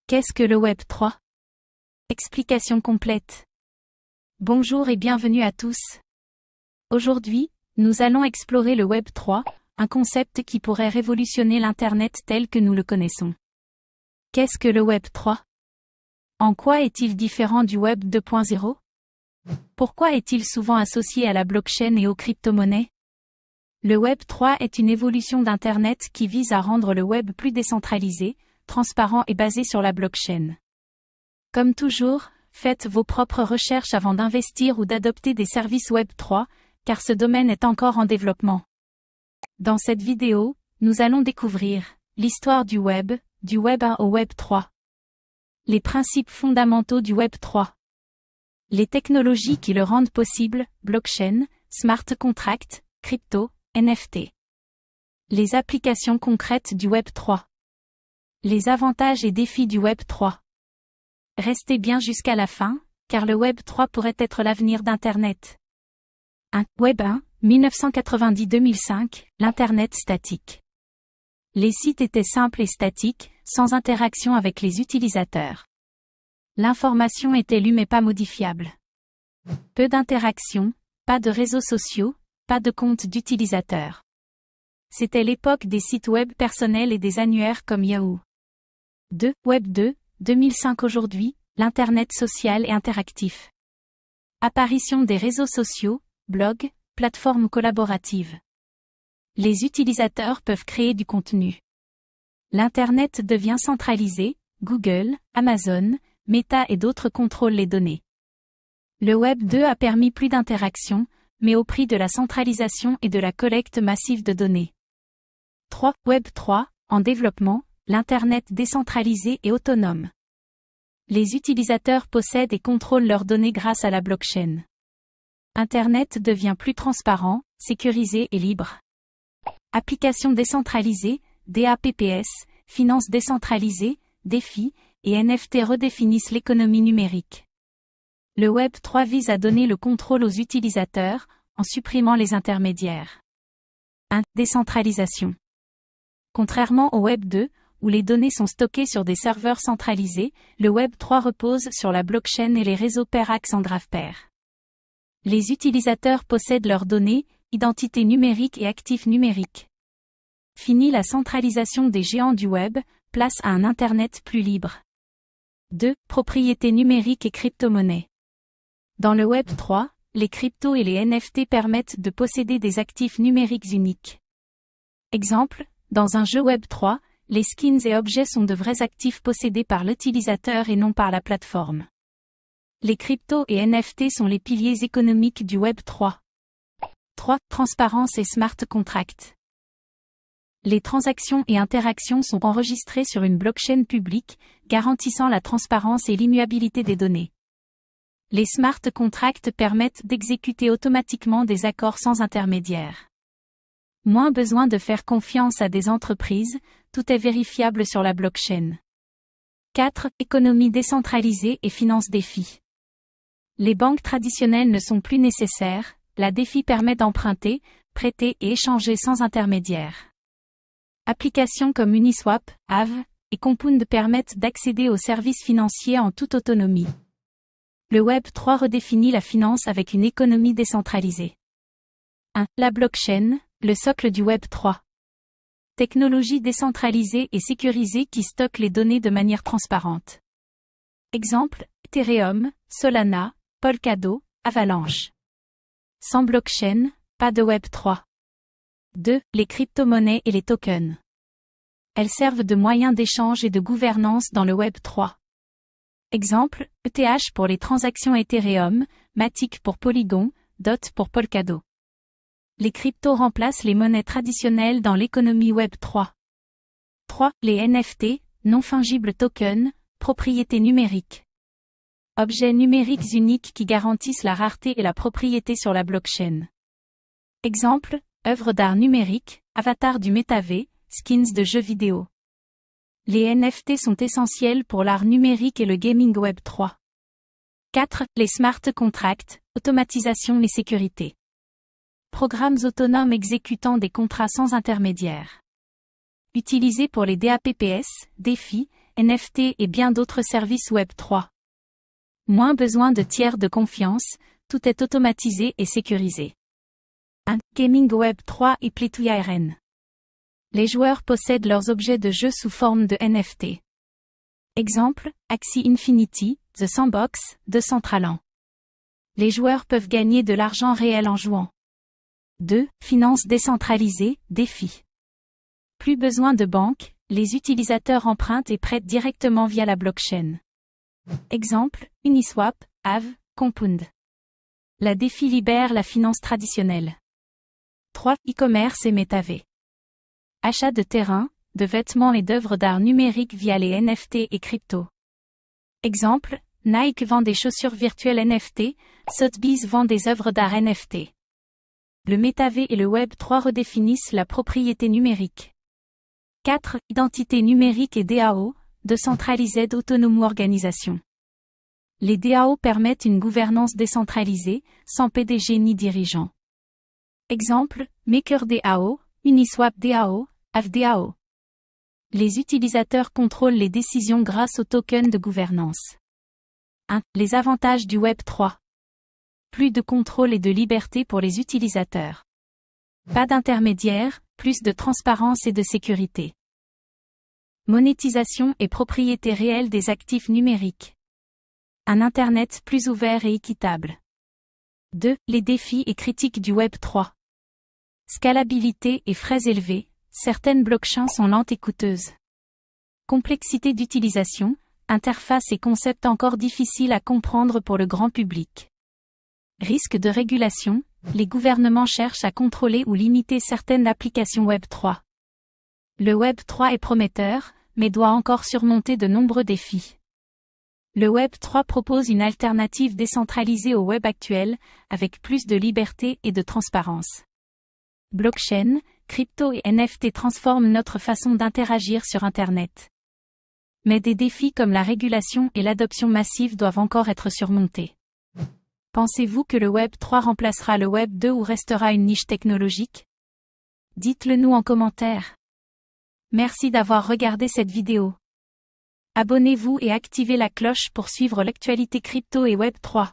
Qu'est-ce que le Web 3? Explication complète. Bonjour et bienvenue à tous. Aujourd'hui, nous allons explorer le Web 3, un concept qui pourrait révolutionner l'Internet tel que nous le connaissons. Qu'est-ce que le Web 3? En quoi est-il différent du Web 2.0? Pourquoi est-il souvent associé à la blockchain et aux crypto-monnaies? Le Web 3 est une évolution d'Internet qui vise à rendre le web plus décentralisé, transparent et basé sur la blockchain. Comme toujours, faites vos propres recherches avant d'investir ou d'adopter des services Web 3, car ce domaine est encore en développement. Dans cette vidéo, nous allons découvrir l'histoire du Web 1 au Web 3. Les principes fondamentaux du Web 3. Les technologies qui le rendent possible, blockchain, smart contract, crypto, NFT. Les applications concrètes du Web 3. Les avantages et défis du Web 3. Restez bien jusqu'à la fin, car le Web 3 pourrait être l'avenir d'Internet. 1. Web 1, 1990-2005, l'Internet statique. Les sites étaient simples et statiques, sans interaction avec les utilisateurs. L'information était lue mais pas modifiable. Peu d'interaction, pas de réseaux sociaux, pas de compte d'utilisateurs. C'était l'époque des sites web personnels et des annuaires comme Yahoo. 2. Web 2, 2005 aujourd'hui, l'Internet social et interactif. Apparition des réseaux sociaux, blogs, plateformes collaboratives. Les utilisateurs peuvent créer du contenu. L'Internet devient centralisé, Google, Amazon, Meta et d'autres contrôlent les données. Le Web 2 a permis plus d'interactions, mais au prix de la centralisation et de la collecte massive de données. 3. Web 3, en développement, l'Internet décentralisé et autonome. Les utilisateurs possèdent et contrôlent leurs données grâce à la blockchain. Internet devient plus transparent, sécurisé et libre. Applications décentralisées, DApps, finances décentralisées, DeFi, et NFT redéfinissent l'économie numérique. Le Web 3 vise à donner le contrôle aux utilisateurs, en supprimant les intermédiaires. 1. Décentralisation. Contrairement au Web 2, où les données sont stockées sur des serveurs centralisés, le Web 3 repose sur la blockchain et les réseaux pair-axe en graphe pair. Les utilisateurs possèdent leurs données, identité numérique et actifs numériques. Fini la centralisation des géants du Web, place à un Internet plus libre. 2. Propriété numérique et crypto-monnaie. Dans le Web 3, les cryptos et les NFT permettent de posséder des actifs numériques uniques. Exemple, dans un jeu Web 3, les skins et objets sont de vrais actifs possédés par l'utilisateur et non par la plateforme. Les cryptos et NFT sont les piliers économiques du Web 3. 3. Transparence et smart contract. Les transactions et interactions sont enregistrées sur une blockchain publique, garantissant la transparence et l'immuabilité des données. Les smart contracts permettent d'exécuter automatiquement des accords sans intermédiaire. Moins besoin de faire confiance à des entreprises, tout est vérifiable sur la blockchain. 4. Économie décentralisée et finance DeFi. Les banques traditionnelles ne sont plus nécessaires, la DeFi permet d'emprunter, prêter et échanger sans intermédiaire. Applications comme Uniswap, Aave et Compound permettent d'accéder aux services financiers en toute autonomie. Le Web 3 redéfinit la finance avec une économie décentralisée. 1. La blockchain, le socle du Web 3. Technologie décentralisée et sécurisée qui stocke les données de manière transparente. Exemple, Ethereum, Solana, Polkadot, Avalanche. Sans blockchain, pas de Web 3. 2. Les crypto-monnaies et les tokens. Elles servent de moyens d'échange et de gouvernance dans le Web 3. Exemple, ETH pour les transactions Ethereum, Matic pour Polygon, DOT pour Polkadot. Les cryptos remplacent les monnaies traditionnelles dans l'économie Web 3. 3. Les NFT, non-fungible tokens, propriété numérique. Objets numériques uniques qui garantissent la rareté et la propriété sur la blockchain. Exemple, œuvres d'art numérique, avatars du métaverse, skins de jeux vidéo. Les NFT sont essentiels pour l'art numérique et le gaming Web 3. 4. Les smart contracts, automatisation et sécurité. Programmes autonomes exécutant des contrats sans intermédiaire. Utilisés pour les DApps, DeFi, NFT et bien d'autres services Web 3. Moins besoin de tiers de confiance, tout est automatisé et sécurisé. 1. Gaming Web 3 et Play to Earn. Les joueurs possèdent leurs objets de jeu sous forme de NFT. Exemple, Axie Infinity, The Sandbox, Decentraland. Les joueurs peuvent gagner de l'argent réel en jouant. 2. Finance décentralisée, DeFi. Plus besoin de banque, les utilisateurs empruntent et prêtent directement via la blockchain. Exemple, Uniswap, Aave, Compound. La DeFi libère la finance traditionnelle. 3. E-commerce et métavé. Achat de terrain, de vêtements et d'œuvres d'art numériques via les NFT et crypto. Exemple, Nike vend des chaussures virtuelles NFT, Sotheby's vend des œuvres d'art NFT. Le métavé et le Web 3 redéfinissent la propriété numérique. 4. Identité numérique et DAO, Decentralized Autonomous Organisation. Les DAO permettent une gouvernance décentralisée, sans PDG ni dirigeant. Exemple, MakerDAO, Uniswap DAO, Aave DAO. Les utilisateurs contrôlent les décisions grâce aux tokens de gouvernance. 1. Les avantages du Web 3. Plus de contrôle et de liberté pour les utilisateurs. Pas d'intermédiaire, plus de transparence et de sécurité. Monétisation et propriété réelle des actifs numériques. Un Internet plus ouvert et équitable. 2. Les défis et critiques du Web 3. Scalabilité et frais élevés, certaines blockchains sont lentes et coûteuses. Complexité d'utilisation, interface et concept encore difficiles à comprendre pour le grand public. Risque de régulation, les gouvernements cherchent à contrôler ou limiter certaines applications Web 3. Le Web 3 est prometteur, mais doit encore surmonter de nombreux défis. Le Web 3 propose une alternative décentralisée au Web actuel, avec plus de liberté et de transparence. Blockchain, crypto et NFT transforment notre façon d'interagir sur Internet. Mais des défis comme la régulation et l'adoption massive doivent encore être surmontés. Pensez-vous que le Web 3 remplacera le Web 2 ou restera une niche technologique? Dites-le nous en commentaire. Merci d'avoir regardé cette vidéo. Abonnez-vous et activez la cloche pour suivre l'actualité crypto et Web 3.